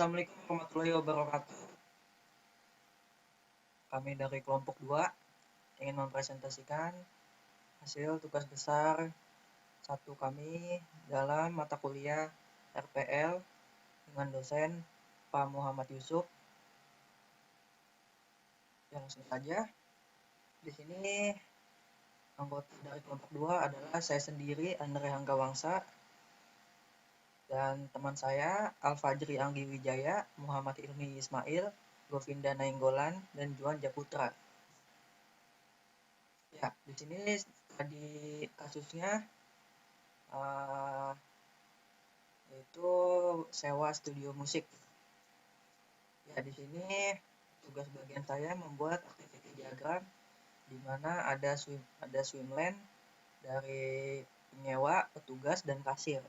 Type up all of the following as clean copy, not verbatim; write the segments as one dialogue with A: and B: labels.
A: Assalamualaikum warahmatullahi wabarakatuh. Kami dari kelompok 2 ingin mempresentasikan hasil tugas besar 1 kami dalam mata kuliah RPL dengan dosen Pak Muhammad Yusuf. Yang langsung saja. Di sini anggota dari kelompok 2 adalah saya sendiri, Andre Hanggawangsa, dan teman saya Al-Fajri Anggi Wijaya, Muhammad Ilmi Ismail, Govinda Nainggolan, dan Juan Japutra. Ya, di sini tadi kasusnya yaitu sewa studio musik. Ya, di sini tugas bagian saya membuat activity diagram di mana ada swimlane dari penyewa, petugas, dan kasir.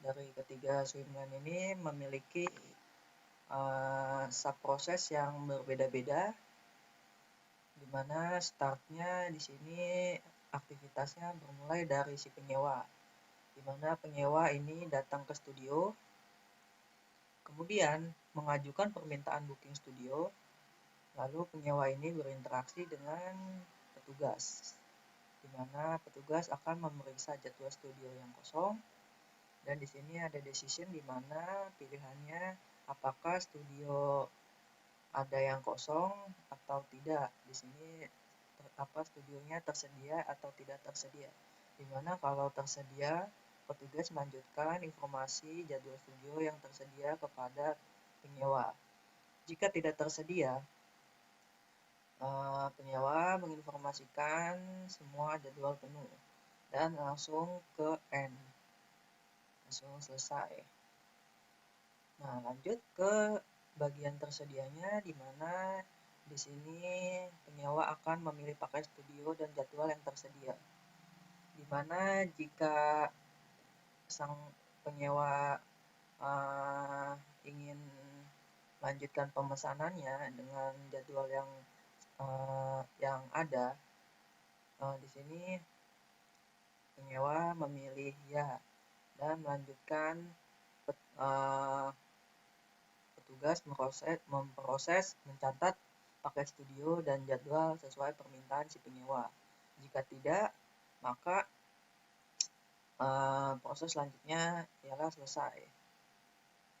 A: Dari ketiga swimlane ini memiliki subproses yang berbeda-beda, di mana startnya di sini aktivitasnya bermulai dari si penyewa, di mana penyewa ini datang ke studio, kemudian mengajukan permintaan booking studio, lalu penyewa ini berinteraksi dengan petugas, di mana petugas akan memeriksa jadwal studio yang kosong, dan di sini ada decision di mana pilihannya apakah studio ada yang kosong atau tidak. Di sini studionya tersedia atau tidak tersedia. Di mana kalau tersedia, petugas melanjutkan informasi jadwal studio yang tersedia kepada penyewa. Jika tidak tersedia, penyewa menginformasikan semua jadwal penuh dan langsung ke end, langsung selesai. Nah, lanjut ke bagian tersedianya, di mana di sini penyewa akan memilih pakai studio dan jadwal yang tersedia. Di mana jika sang penyewa ingin lanjutkan pemesanannya dengan jadwal yang ada, di sini penyewa memilih ya dan melanjutkan petugas memproses, mencatat pakai studio dan jadwal sesuai permintaan si penyewa. Jika tidak, maka proses selanjutnya ialah selesai.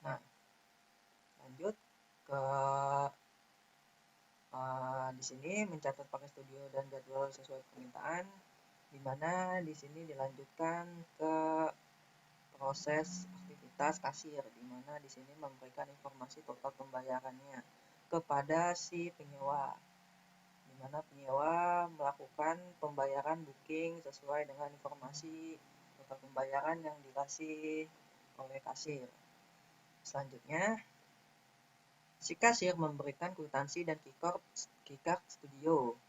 A: Nah, lanjut ke di sini mencatat pakai studio dan jadwal sesuai permintaan, di mana di sini dilanjutkan ke proses aktivitas kasir, di mana di sini memberikan informasi total pembayarannya kepada si penyewa, di mana penyewa melakukan pembayaran booking sesuai dengan informasi total pembayaran yang dikasih oleh kasir. Selanjutnya, si kasir memberikan kwitansi dan keycard studio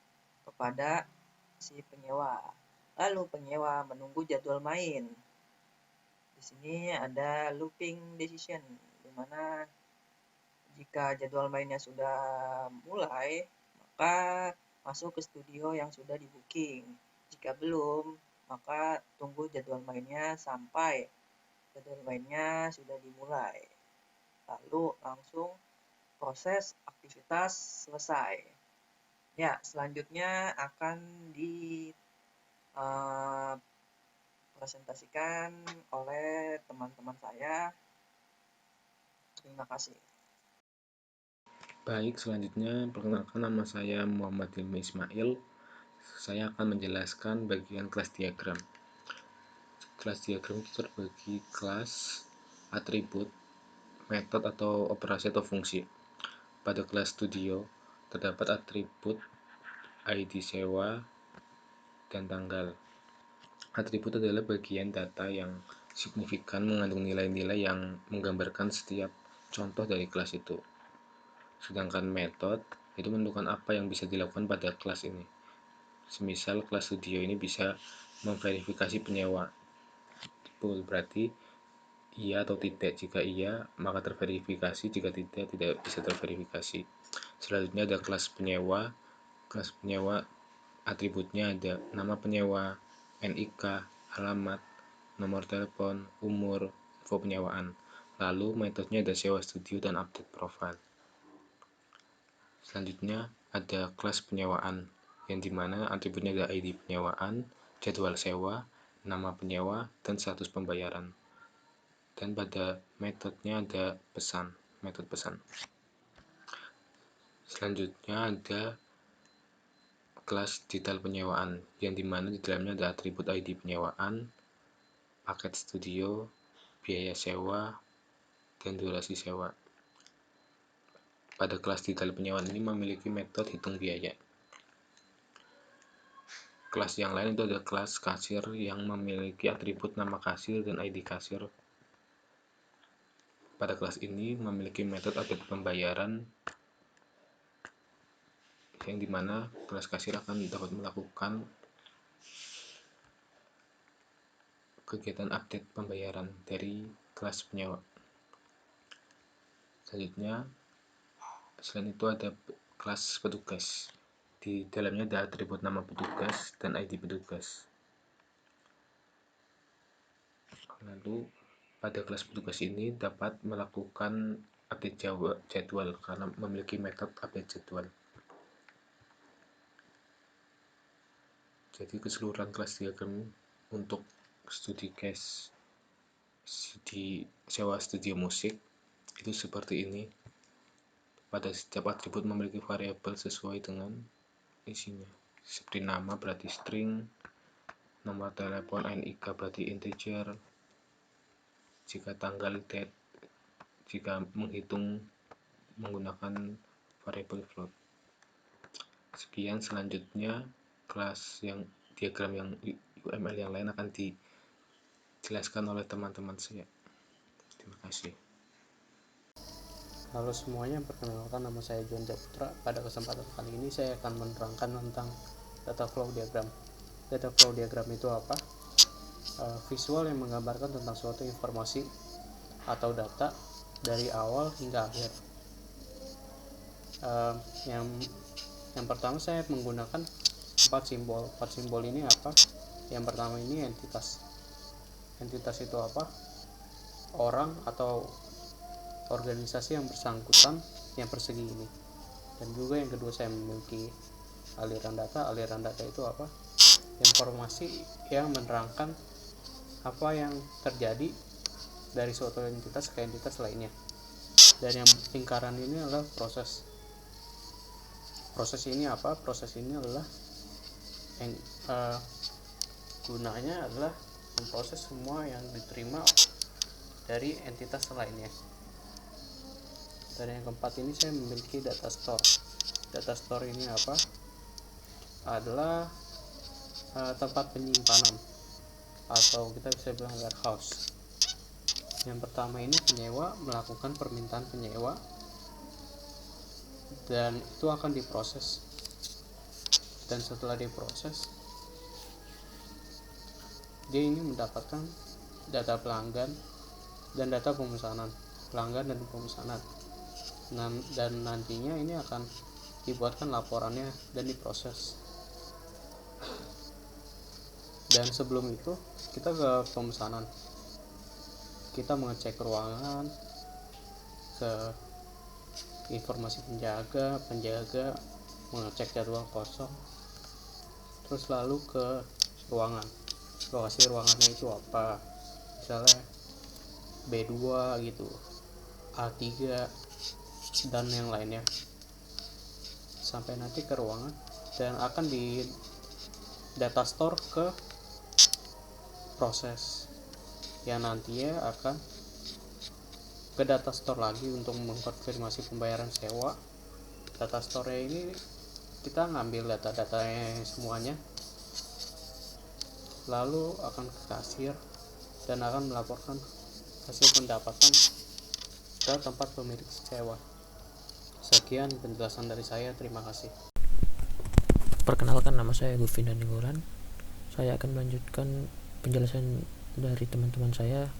A: kepada si penyewa. Lalu penyewa menunggu jadwal main. Di sini ada looping decision, di mana jika jadwal mainnya sudah mulai, maka masuk ke studio yang sudah di booking. Jika belum, maka tunggu jadwal mainnya sampai jadwal mainnya sudah dimulai. Lalu langsung proses aktivitas selesai. Ya, selanjutnya akan dipresentasikan oleh teman-teman saya. Terima kasih.
B: Baik, selanjutnya perkenalkan, nama saya Muhammad Ilmi Ismail. Saya akan menjelaskan bagian kelas diagram. Kelas diagram itu terbagi kelas, atribut, metode atau operasi atau fungsi. Pada kelas studio terdapat atribut, ID sewa, dan tanggal. Atribut adalah bagian data yang signifikan mengandung nilai-nilai yang menggambarkan setiap contoh dari kelas itu. Sedangkan metode itu menentukan apa yang bisa dilakukan pada kelas ini. Semisal kelas studio ini bisa memverifikasi penyewa. Berarti iya atau tidak. Jika iya, maka terverifikasi. Jika tidak, tidak bisa terverifikasi. Selanjutnya ada kelas penyewa. Kelas penyewa atributnya ada nama penyewa, NIK, alamat, nomor telepon, umur, info penyewaan. Lalu metodenya ada sewa studio dan update profile. Selanjutnya ada kelas penyewaan, yang dimana atributnya ada ID penyewaan, jadwal sewa, nama penyewa, dan status pembayaran. Dan pada metodenya ada metode pesan. Selanjutnya ada kelas detail penyewaan, yang dimana di dalamnya ada atribut ID penyewaan, paket studio, biaya sewa, dan durasi sewa. Pada kelas detail penyewaan ini memiliki metode hitung biaya. Kelas yang lain itu ada kelas kasir yang memiliki atribut nama kasir dan ID kasir. Pada kelas ini memiliki metode update pembayaran, yang dimana kelas kasir akan dapat melakukan kegiatan update pembayaran dari kelas penyewa. Selanjutnya, selain itu ada kelas petugas. Di dalamnya ada atribut nama petugas dan ID petugas. Lalu pada kelas petugas ini dapat melakukan update jadwal karena memiliki metode update jadwal. Jadi keseluruhan kelas diagram untuk studi case di sewa studio musik itu seperti ini. Pada setiap atribut memiliki variabel sesuai dengan isinya. Seperti nama berarti string, nomor telepon NIK berarti integer, jika tanggal date, jika menghitung menggunakan variabel float. Sekian, selanjutnya kelas yang diagram yang UML yang lain akan dijelaskan oleh teman-teman saya. Terima kasih.
C: Halo semuanya, perkenalkan nama saya John Japutra. Pada kesempatan kali ini saya akan menerangkan tentang data flow diagram. Data flow diagram itu apa? Visual yang menggambarkan tentang suatu informasi atau data dari awal hingga akhir. Yang pertama saya menggunakan 4 simbol. 4 simbol ini apa? Yang pertama ini entitas. Entitas itu apa? Orang atau organisasi yang bersangkutan yang persegi ini. Dan juga yang kedua saya memiliki aliran data. Aliran data itu apa? Informasi yang menerangkan apa yang terjadi dari suatu entitas ke entitas lainnya. Dan yang lingkaran ini adalah proses. Proses ini apa? Proses ini adalah gunanya adalah memproses semua yang diterima dari entitas lainnya. Dan yang keempat ini saya memiliki data store. Data store ini apa? Adalah tempat penyimpanan atau kita bisa bilang warehouse. Yang pertama ini penyewa melakukan permintaan penyewa dan itu akan diproses. Dan setelah diproses, dia ini mendapatkan data pelanggan dan data pemesanan, pelanggan dan pemesanan. Dan nantinya ini akan dibuatkan laporannya dan diproses. Dan sebelum itu kita ke pemesanan, kita mengecek ruangan, ke informasi penjaga, mengecek jadwal kosong, terus lalu ke ruangan, lokasi ruangannya itu apa, misalnya B2 gitu, A3 dan yang lainnya, sampai nanti ke ruangan dan akan di data store ke proses yang nantinya akan ke data store lagi untuk mengkonfirmasi pembayaran sewa. Data store ini kita ngambil data-datanya semuanya, lalu akan ke kasir dan akan melaporkan hasil pendapatan ke tempat pemilik sewa. Sekian penjelasan dari saya, terima kasih.
D: Perkenalkan, nama saya Gufin Daninggolan. Saya akan melanjutkan penjelasan dari teman-teman saya.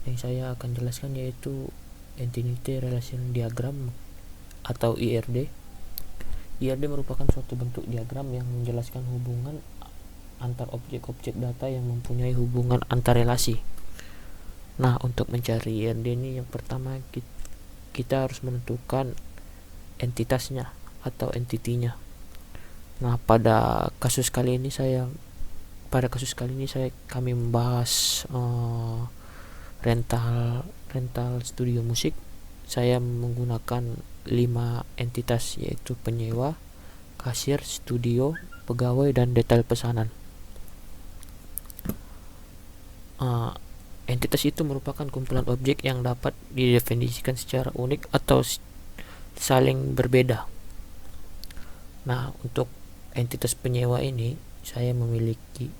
D: Yang saya akan jelaskan yaitu Entity Relation Diagram atau IRD. IRD merupakan suatu bentuk diagram yang menjelaskan hubungan antar objek-objek data yang mempunyai hubungan antar relasi. Nah, untuk mencari RD ini yang pertama kita harus menentukan entitasnya atau entitinya. Nah, pada kasus kali ini kami membahas rental studio musik. Saya menggunakan 5 entitas, yaitu penyewa, kasir, studio, pegawai, dan detail pesanan. Entitas itu merupakan kumpulan objek yang dapat didefinisikan secara unik atau saling berbeda. Nah, untuk entitas penyewa ini saya memiliki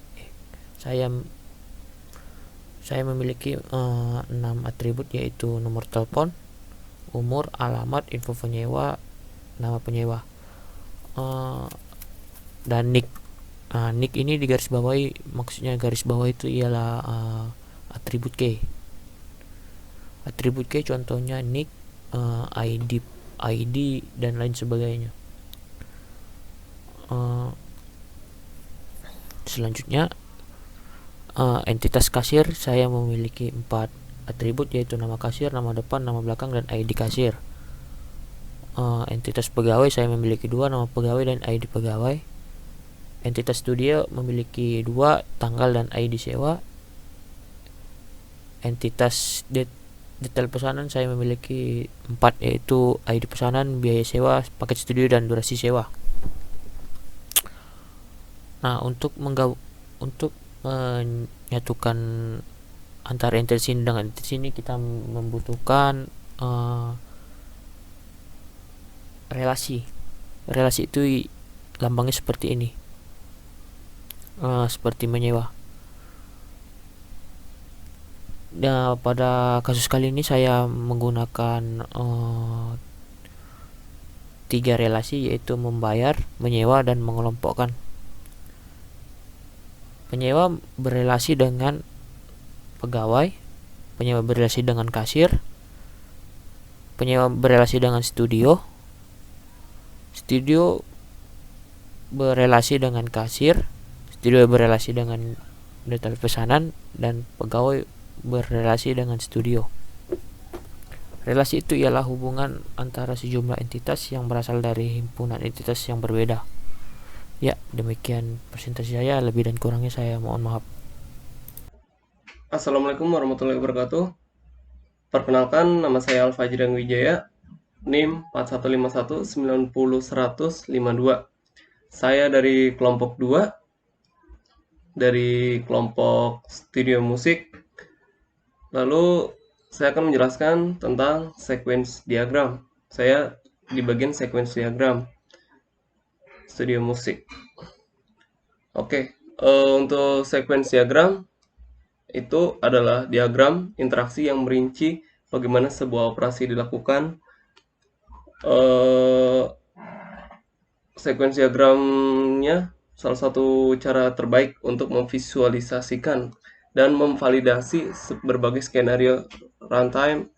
D: 6 atribut, yaitu nomor telepon, umur, alamat, info penyewa, nama penyewa, dan nick. Nick ini digaris bawahi, maksudnya garis bawah itu ialah atribut key. Atribut key contohnya nick, ID dan lain sebagainya. Selanjutnya entitas kasir, saya memiliki 4 atribut, yaitu nama kasir, nama depan, nama belakang, dan ID kasir. Entitas pegawai saya memiliki 2, nama pegawai dan ID pegawai. Entitas studio memiliki 2, tanggal dan ID sewa. Entitas detail pesanan saya memiliki 4, yaitu ID pesanan, biaya sewa, paket studio, dan durasi sewa. Nah, untuk menyatukan antara entitas ini dengan entitas ini, kita membutuhkan relasi. Relasi itu lambangnya seperti ini, seperti menyewa. Nah, pada kasus kali ini saya menggunakan 3 relasi, yaitu membayar, menyewa, dan mengelompokkan. Penyewa berelasi dengan pegawai, penyewa berelasi dengan kasir, penyewa berelasi dengan studio berelasi dengan kasir, studio berelasi dengan detail pesanan, dan pegawai berelasi dengan studio. Relasi itu ialah hubungan antara sejumlah entitas yang berasal dari himpunan entitas yang berbeda. Ya, demikian presentasi saya, lebih dan kurangnya saya mohon maaf.
E: Assalamualaikum warahmatullahi wabarakatuh. Perkenalkan, nama saya Alfajrian Wijaya, NIM 4151901052. Saya dari kelompok 2, dari kelompok studio musik. Lalu saya akan menjelaskan tentang sequence diagram. Saya di bagian sequence diagram studio musik. Oke, untuk sequence diagram itu adalah diagram interaksi yang merinci bagaimana sebuah operasi dilakukan. Sequence diagramnya salah satu cara terbaik untuk memvisualisasikan dan memvalidasi berbagai skenario runtime,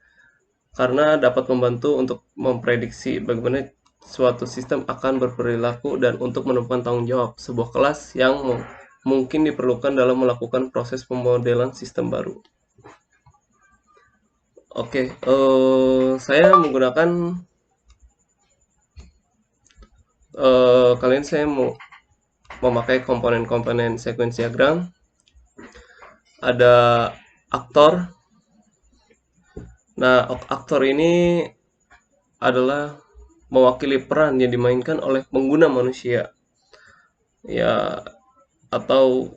E: karena dapat membantu untuk memprediksi bagaimana suatu sistem akan berperilaku dan untuk menemukan tanggung jawab sebuah kelas yang mungkin diperlukan dalam melakukan proses pemodelan sistem baru. Oke, saya menggunakan kali ini saya mau memakai komponen-komponen sequence diagram. Ada aktor. Nah, aktor ini adalah mewakili peran yang dimainkan oleh pengguna manusia, ya, atau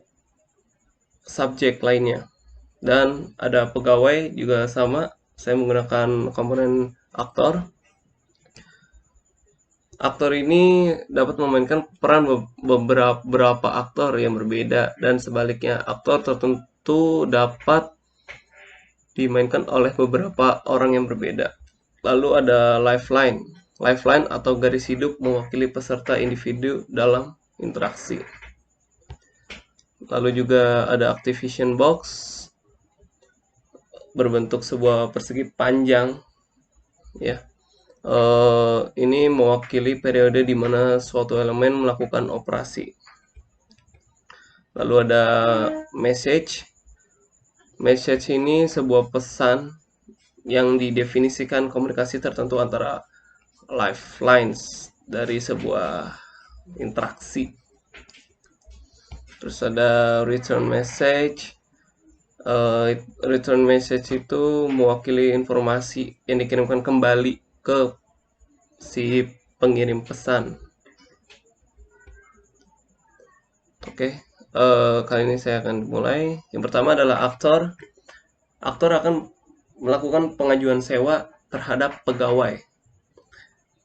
E: subjek lainnya. Dan ada pegawai juga sama, saya menggunakan komponen aktor. Aktor ini dapat memainkan peran beberapa aktor yang berbeda, dan sebaliknya aktor tertentu dapat dimainkan oleh beberapa orang yang berbeda. Lalu ada lifeline. Lifeline atau garis hidup mewakili peserta individu dalam interaksi. Lalu juga ada activation box, berbentuk sebuah persegi panjang, ya. Ini mewakili periode di mana suatu elemen melakukan operasi. Lalu ada message. Message ini sebuah pesan yang didefinisikan komunikasi tertentu antara lifelines dari sebuah interaksi. Terus ada return message. Return message itu mewakili informasi yang dikirimkan kembali ke si pengirim pesan. Oke, kali ini saya akan mulai. Yang pertama adalah aktor. Aktor akan melakukan pengajuan sewa terhadap pegawai.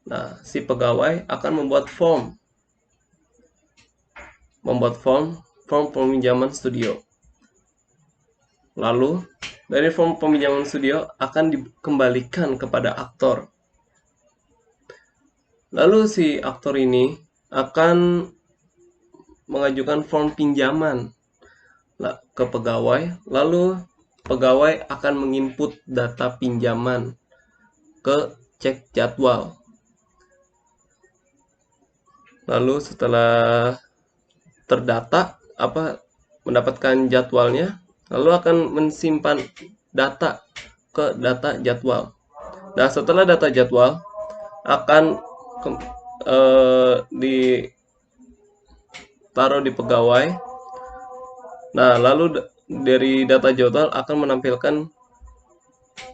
E: Nah, si pegawai akan membuat form peminjaman studio. Lalu, dari form peminjaman studio akan dikembalikan kepada aktor. Lalu si aktor ini akan mengajukan form pinjaman ke pegawai, lalu pegawai akan menginput data pinjaman ke cek jadwal. Lalu setelah terdata mendapatkan jadwalnya, lalu akan mensimpan data ke data jadwal. Nah, setelah data jadwal akan ditaruh di pegawai. Nah, lalu dari data jadwal akan menampilkan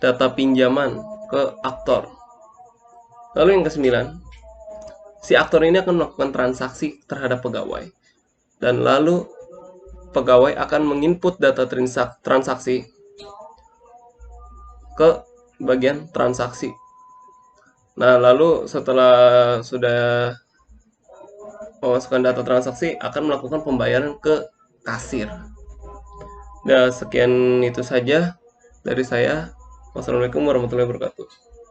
E: data pinjaman ke aktor. Lalu yang ke-9, si aktor ini akan melakukan transaksi terhadap pegawai. Dan lalu pegawai akan menginput data transaksi ke bagian transaksi. Nah, lalu setelah sudah memasukkan data transaksi akan melakukan pembayaran ke kasir. Nah, sekian itu saja dari saya. Wassalamualaikum warahmatullahi wabarakatuh.